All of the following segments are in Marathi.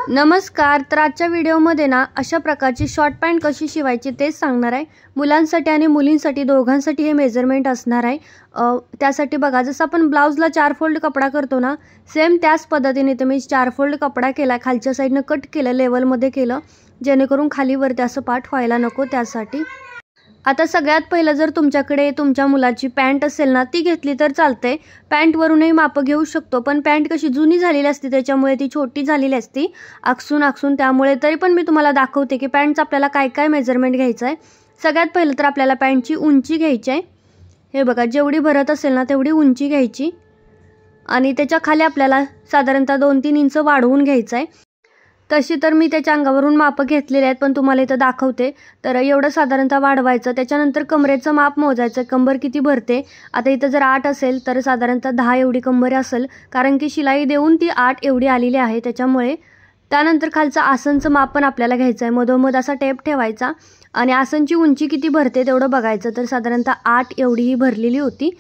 नमस्कार. तर आजच्या व्हिडिओमध्ये ना अशा प्रकारची शॉर्ट पॅन्ट कशी शिवायची तेच सांगणार आहे. मुलांसाठी आणि मुलींसाठी दोघांसाठी हे मेजरमेंट असणार आहे. त्यासाठी बघा, जसं आपण ब्लाउजला 4 फोल्ड कपडा करतो ना, सेम त्याच पद्धतीने तुम्ही 4 फोल्ड कपडा केला, खालच्या साईडनं कट केलं, लेवलमध्ये केलं, जेणेकरून खालीवरती असं पाठ व्हायला नको त्यासाठी. आता सगळ्यात पहिलं जर तुमच्याकडे तुमच्या मुलाची पॅन्ट असेल ना, ती घेतली तर चालते. पॅन्टवरूनही मापं घेऊ शकतो, पण पॅन्ट कशी जुनी झालेली असते त्याच्यामुळे ती छोटी झालेली असते आकसून. त्यामुळे तरी पण मी तुम्हाला दाखवते की पॅन्टचं आपल्याला काय काय मेजरमेंट घ्यायचं आहे. सगळ्यात पहिलं तर आपल्याला पॅन्टची उंची घ्यायची आहे. हे बघा, जेवढी भरत असेल ना तेवढी उंची घ्यायची आणि त्याच्या खाली आपल्याला साधारणतः 2-3 इंच वाढवून घ्यायचं आहे. तशी तर मी त्याच्या अंगावरून मापं घेतलेले आहेत, पण तुम्हाला इथं दाखवते. तर एवढं साधारणतः वाढवायचं. त्याच्यानंतर कमरेचं माप मोजायचं, कंबर किती भरते. आता इथं जर 8 असेल तर साधारणतः 10 एवढी कंबर असेल, कारण की शिलाई देऊन ती 8 एवढी आलेली आहे त्याच्यामुळे. त्यानंतर खालचं आसनचं माप पण आपल्याला घ्यायचं आहे. मधोमध असा टेप ठेवायचा आणि आसनची उंची किती भरते तेवढं बघायचं. तर साधारणतः 8 एवढी ही भरलेली होती.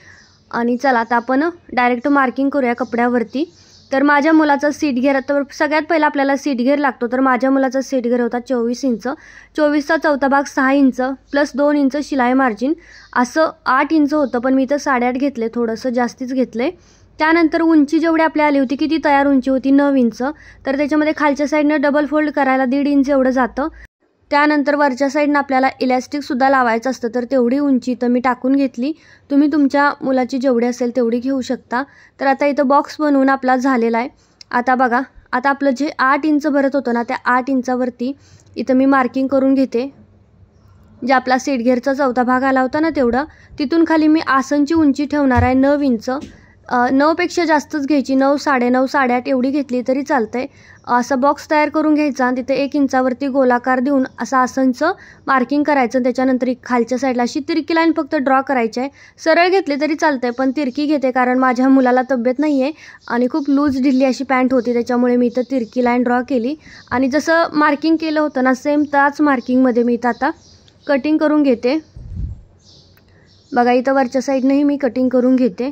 आणि चला आता आपण डायरेक्ट मार्किंग करूया कपड्यावरती. तर माझ्या मुलाचा सीट घेर, तर सगळ्यात पहिला आपल्याला सीट घेर लागतो. तर माझ्या मुलाचा सीट घेर होता 24 इंच. 24चा चौथा भाग 6 इंच प्लस 2 इंच शिलाई मार्जिन, असं 8 इंच होतं, पण मी इथं 8.5 घेतले, थोडंसं जास्तीच घेतले. त्यानंतर उंची जेवढी आपली आली होती, किती तयार उंची होती 9 इंच. तर त्याच्यामध्ये खालच्या साईडनं डबल फोल्ड करायला 1.5 इंच एवढं जातं. त्यानंतर वरच्या साईडनं आपल्याला इलॅस्टिकसुद्धा लावायचं असतं, तर तेवढी उंची तर मी टाकून घेतली. तुम्ही तुमच्या मुलाची जेवढी असेल तेवढी घेऊ शकता. तर आता इथं बॉक्स बनवून आपला झालेला आहे. आता बघा, आता आपलं जे 8 इंच भरत होतं ना, त्या 8 इंचावरती इथं मी मार्किंग करून घेते. जे आपला सीट घेरचा चौथा भाग आला होता ना तेवढं, तिथून खाली मी आसनची उंची ठेवणार आहे 9 इंच. 9 पेक्षा जास्तच घ्यायची, 9, 9.5, 8.5 एवढी घेतली तरी चालतंय. असा बॉक्स तयार करून घ्यायचा आणि तिथे 1 इंचावरती गोलाकार देऊन असं आसनचं मार्किंग करायचं. त्याच्यानंतर खालच्या साईडला अशी तिरकी लाईन फक्त ड्रॉ करायची आहे. सरळ घेतली तरी चालतंय, पण तिरकी घेते कारण माझ्या मुलाला तब्येत नाही आहे आणि खूप लूज ढिल्ली अशी पॅन्ट होती, त्याच्यामुळे मी इथं तिरकी लाईन ड्रॉ केली. आणि जसं मार्किंग केलं होतं ना, सेम त्याच मार्किंगमध्ये मी इथं आता कटिंग करून घेते. बघा, इथं वरच्या साईडनंही मी कटिंग करून घेते.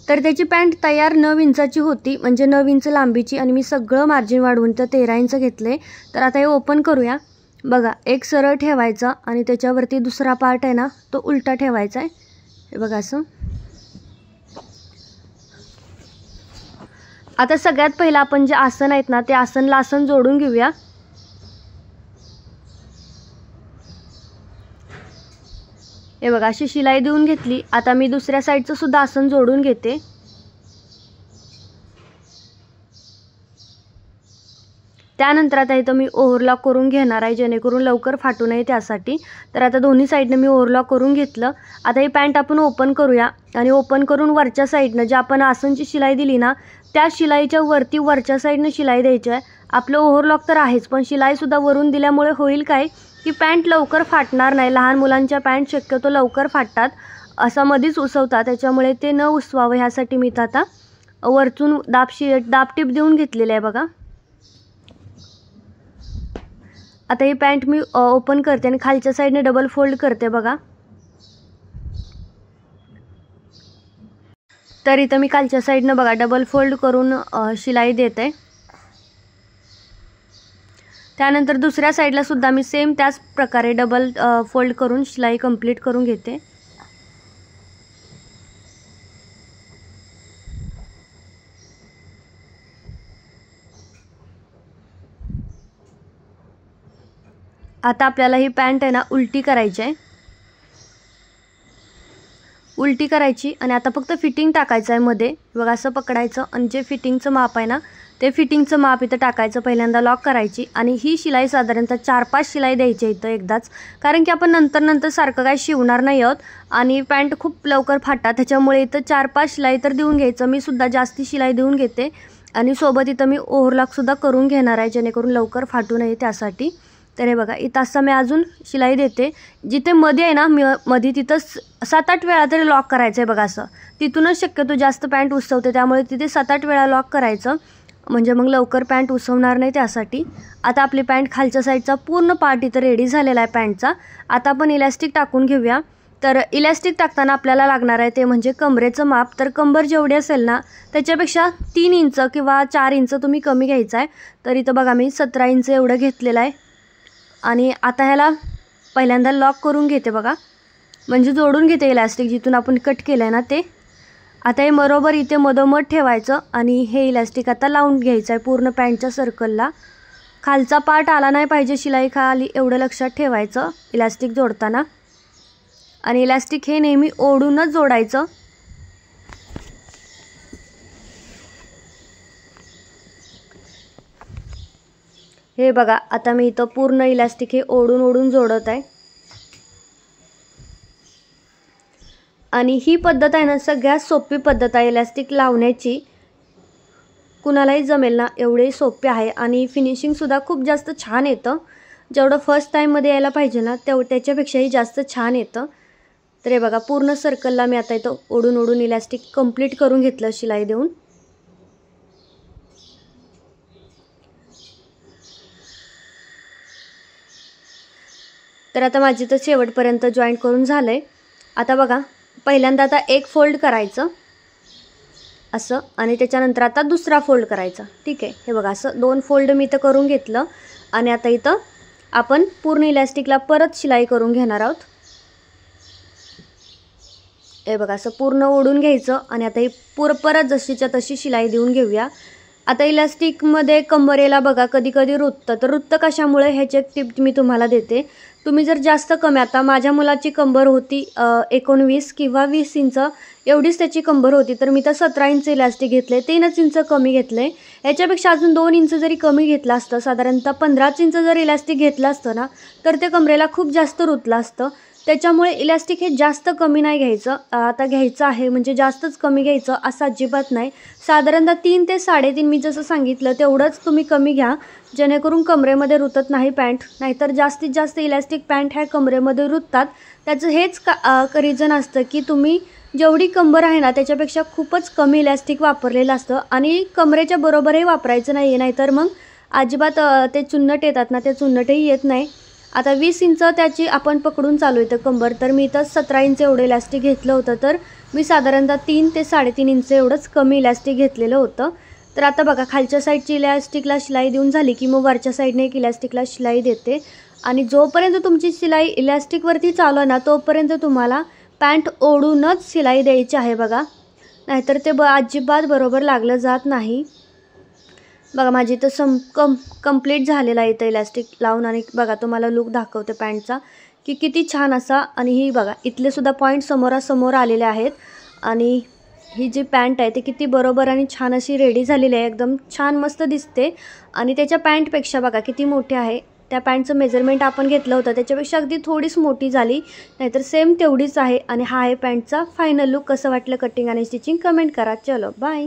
तर त्याची पॅन्ट तयार 9 इंचाची होती, म्हणजे 9 इंच लांबीची, आणि मी सगळं मार्जिन वाढवून तर 13 इंच घेतले. तर आता हे ओपन करूया. बघा, एक सरळ ठेवायचा आणि त्याच्यावरती दुसरा पार्ट आहे ना तो उलटा ठेवायचा आहे. हे बघा असं. आता सगळ्यात पहिला आपण जे आसन आहेत ना, ते आसनला आसन जोडून घेऊया. हे बघा, अशी शिलाई देऊन घेतली. आता मी दुसऱ्या साईडचं सुद्धा आसन जोडून घेते. त्यानंतर आता इथं मी ओव्हरलॉक करून घेणार आहे, जेणेकरून लवकर फाटू नये त्यासाठी. तर आता दोन्ही साईडनं मी ओव्हरलॉक करून घेतलं. आता ही पॅन्ट आपण ओपन करूया आणि ओपन करून वरच्या साईडनं जे आपण आसनची शिलाई दिली ना, त्या शिलाईच्या वरती वरच्या साईडनं शिलाई द्यायची आहे. आपलं ओव्हरलॉक तर आहेच, पण शिलाईसुद्धा वरून दिल्यामुळे होईल काय की पॅन्ट लवकर फाटणार नाही. लहान मुलांच्या पॅन्ट शक्यतो लवकर फाटतात, असं मध्येच उसवतात, त्याच्यामुळे ते न उसवावं ह्यासाठी मी आता वरतून दाबटीप देऊन घेतलेलं आहे. बघा, आता ही पॅन्ट मी ओपन करते आणि खालच्या साईडने डबल फोल्ड करते. बघा, तर इथं मी खालच्या साईडनं बघा डबल फोल्ड करून शिलाई देते. त्यानंतर दुसऱ्या साईडला सुद्धा मी सेम त्याच प्रकारे डबल फोल्ड करून शिलाई कंप्लीट करून घेते. आता आपल्याला ही पॅन्ट आहे ना उलटी करायची आहे. उलटी करायची आणि आता फक्त फिटिंग टाकायचं आहे मध्ये. बघा, असं पकडायचं आणि जे फिटिंगचं माप आहे ना, ते फिटिंगचं माप इथं टाकायचं. पहिल्यांदा लॉक करायची आणि ही शिलाई साधारणतः 4-5 शिलाई द्यायची इथं एकदाच, कारण की आपण नंतर सारखं काय शिवणार नाही आहोत आणि पॅन्ट खूप लवकर फाटतात, त्याच्यामुळे इथं 4-5 शिलाई तर देऊन घ्यायचं. मी सुद्धा जास्ती शिलाई देऊन घेते आणि सोबत इथं मी ओव्हरलॉकसुद्धा करून घेणार आहे, जेणेकरून लवकर फाटू नये त्यासाठी. तर हे बघा, इथं असं मी अजून शिलाई देते. जिथे मध्ये आहे ना, मध्ये तिथं 7-8 वेळा तरी लॉक करायचं आहे. बघा, असं तिथूनच शक्यतो जास्त पॅन्ट उसवते, त्यामुळे तिथे 7-8 वेळा लॉक करायचं, म्हणजे मग लवकर पॅन्ट उसवणार नाही त्यासाठी. आता आपली पॅन्ट खालच्या साईडचा पूर्ण पार्ट इथं रेडी झालेला आहे पॅन्टचा. आता आपण इलॅस्टिक टाकून घेऊया. तर इलॅस्टिक टाकताना आपल्याला लागणार आहे ते म्हणजे कमरेचं माप. तर कंबर जेवढी असेल ना त्याच्यापेक्षा 3 इंच किंवा 4 इंच तुम्ही कमी घ्यायचं आहे. तर इथं बघा मी 17 इंच एवढं घेतलेलं आहे. आणि आता ह्याला पहिल्यांदा लॉक करून घेते बघा, म्हणजे जोडून घेते इलॅस्टिक जिथून आपण कट केलं आहे ना ते. आता हे बरोबर इथे मधोमध ठेवायचं आणि हे इलॅस्टिक आता लावून घ्यायचं आहे पूर्ण पॅन्टच्या सर्कलला. खालचा पार्ट आला नाही पाहिजे शिलाई खाली, एवढं लक्षात ठेवायचं इलॅस्टिक जोडताना. आणि इलॅस्टिक हे नेहमी ओढूनच जोडायचं. हे बघा आता मी इथं पूर्ण इलॅस्टिक हे ओढून जोडत आहे. आणि ही पद्धत आहे ना सगळ्यात सोपी पद्धत आहे इलॅस्टिक लावण्याची. कुणालाही जमेल ना एवढे सोपे आहे आणि फिनिशिंगसुद्धा खूप जास्त छान येतं. जेवढं फर्स्ट टाईममध्ये यायला पाहिजे ना त्याच्यापेक्षाही जास्त छान येतं. तर हे बघा पूर्ण सर्कलला मी आता इथं ओढून इलॅस्टिक कंप्लीट करून घेतलं शिलाई देऊन. तर आता माझी तर शेवटपर्यंत जॉईंट करून झालं आहे. आता बघा पहिल्यांदा आता एक फोल्ड करायचं असं आणि त्याच्यानंतर आता दुसरा फोल्ड करायचा. ठीक आहे, हे बघा असं 2 फोल्ड मी इथं करून घेतलं. आणि आता इथं आपण पूर्ण इलॅस्टिकला परत शिलाई करून घेणार आहोत. हे बघा असं पूर्ण ओढून घ्यायचं आणि आता ही परत जशीच्या तशी शिलाई देऊन घेऊया. आता इलॅस्टिकमध्ये कंबरेला बघा कधी कधी रुततं. तर रुततं कशामुळे ह्याची एक टिप मी तुम्हाला देते. तुम्ही जर जास्त कमी, आता माझ्या मुलाची कंबर होती 19 किंवा 20 इंच एवढीच त्याची कंबर होती, तर मी तर 17 इंच इलॅस्टिक घेतले, 3 इंच कमी घेतले. याच्यापेक्षा अजून 2 इंच जरी कमी घेतलं असतं, साधारणतः 15 इंच जर इलॅस्टिक घेतलं असतं ना तर ते कमरेला खूप जास्त रुतलं असतं. त्याच्यामुळे इलॅस्टिक हे जास्त कमी नाही घ्यायचं. आता घ्यायचं आहे म्हणजे जास्तच कमी घ्यायचं असं अजिबात नाही. साधारणतः 3 ते 3.5 मी जसं सांगितलं तेवढंच तुम्ही कमी घ्या, जेणेकरून कमरेमध्ये रुतत नाही पॅन्ट. नाहीतर जास्तीत जास्त इलॅस्टिक पॅन्ट ह्या कमरेमध्ये रुततात. त्याचं हेच रिझन असतं की तुम्ही जेवढी कंबर आहे ना त्याच्यापेक्षा खूपच कमी इलॅस्टिक वापरलेलं असतं. आणि कमरेच्या बरोबरही वापरायचं नाही आहे, नाहीतर मग अजिबात ते चुन्नट येतात ना ते चुन्नटही येत नाही. आता 20 इंच त्याची आपण पकडून चालू येतं कंबर, तर मी इथं 17 इंच एवढं इलॅस्टिक घेतलं होतं. तर मी साधारणतः 3 ते 3.5 इंच एवढंच कमी इलॅस्टिक घेतलेलं होतं. तर आता बघा खालच्या साईडची इलॅस्टिकला शिलाई देऊन झाली की मग वरच्या साईडने एक इलॅस्टिकला शिलाई देते. आणि जोपर्यंत तुमची शिलाई इलॅस्टिकवरती चालू आहे ना तोपर्यंत तुम्हाला पॅन्ट ओढूनच शिलाई द्यायची आहे बघा, नाहीतर ते अजिबात बरोबर लागलं जात नाही. बघा माझी तर कंप्लीट झालेला आहे इथं इलॅस्टिक लावून. आणि बघा तुम्हाला लुक दाखवते पॅन्टचा की किती छान असा. आणि ही बघा इथले सुद्धा पॉईंट समोरासमोर आलेले आहेत. आणि ही जी पॅन्ट आहे ती किती बरोबर आणि छान अशी रेडी झालेली आहे, एकदम छान मस्त दिसते. आणि त्याच्या पॅन्टपेक्षा बघा किती मोठी आहे. त्या पॅन्टचं मेजरमेंट आपण घेतलं होतं त्याच्यापेक्षा अगदी थोडीच मोठी झाली, नाहीतर सेम तेवढीच आहे. आणि हा आहे पॅन्टचा फायनल लुक. कसं वाटलं कटिंग आणि स्टिचिंग कमेंट करा. चलो बाय.